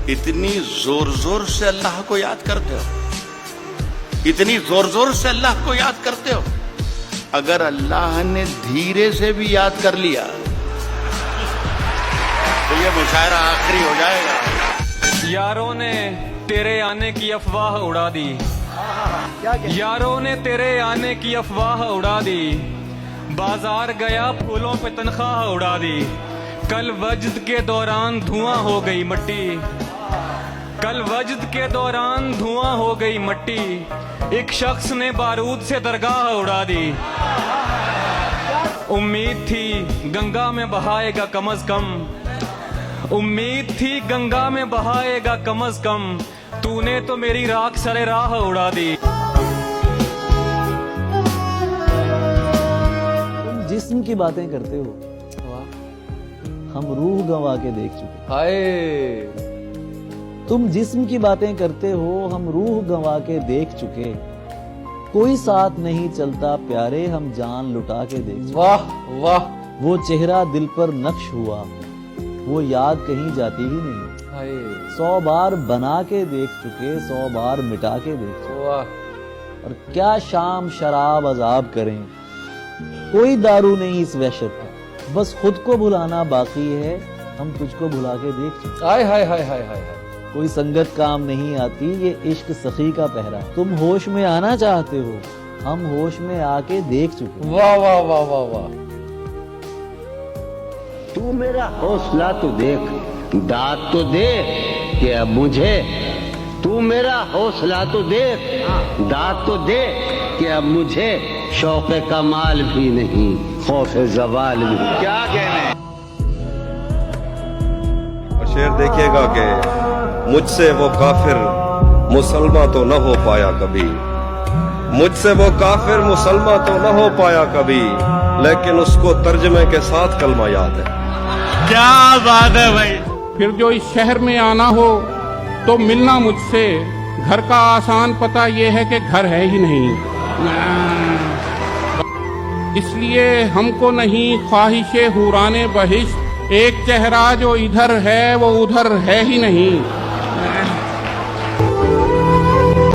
इतनी जोर जोर से अल्लाह को याद करते हो, इतनी जोर जोर से अल्लाह को याद करते हो। अगर अल्लाह ने धीरे से भी याद कर लिया तो ये मुशायरा आखिरी हो जाएगा। यारों ने तेरे आने की अफवाह उड़ा दी, यारों ने तेरे आने की अफवाह उड़ा दी, बाजार गया फूलों पे तनख्वाह उड़ा दी। कल वजद के दौरान धुआं हो गई मट्टी, कल वजद के दौरान धुआं हो गई मट्टी, एक शख्स ने बारूद से दरगाह उड़ा दी। उम्मीद थी गंगा में बहाएगा कम अज कम, उम्मीद थी गंगा में बहाएगा कम अज कम, तूने तो मेरी राख सरे राह उड़ा दी। तुम जिस्म की बातें करते हो, हम रूह गंवा के देख चुके। हाय, तुम जिस्म की बातें करते हो, हम रूह गंवा के देख चुके। कोई साथ नहीं चलता प्यारे, हम जान लुटा के देख चुके। वाह वाह, वो चेहरा दिल पर नक्श हुआ, वो याद कहीं जाती ही नहीं। हाय 100 बार बना के देख चुके, 100 बार मिटा के देख चुके। वाह, और क्या शाम शराब अजाब करें, कोई दारू नहीं इस वहशत का, बस खुद को भुलाना बाकी है, हम तुझको भुला के देख चुके। हाय हाय हाय हाय हाय। कोई संगत काम नहीं आती, ये इश्क सखी का पहरा। तुम होश में आना चाहते हो, हम होश में आके देख चुके। वाह वाह वाह वाह वाह। तू मेरा हौसला तो देख, दाद तो दे कि अब मुझे, तू मेरा हौसला तो देख, दाद तो दे कि अब मुझे शौक कमाल भी नहीं, खौफ जवाल भी। क्या कहने। और शेर देखिएगा कि मुझसे वो काफिर मुसलमान तो न हो पाया कभी, मुझसे वो काफिर मुसलमान तो न हो पाया कभी, लेकिन उसको तर्जमे के साथ कलमा याद है। क्या बात है भाई। फिर जो इस शहर में आना हो तो मिलना मुझसे, घर का आसान पता ये है कि घर है ही नहीं, इसलिए हमको नहीं ख्वाहिशे हुराने बहिश्त, एक चेहरा जो इधर है वो उधर है ही नहीं।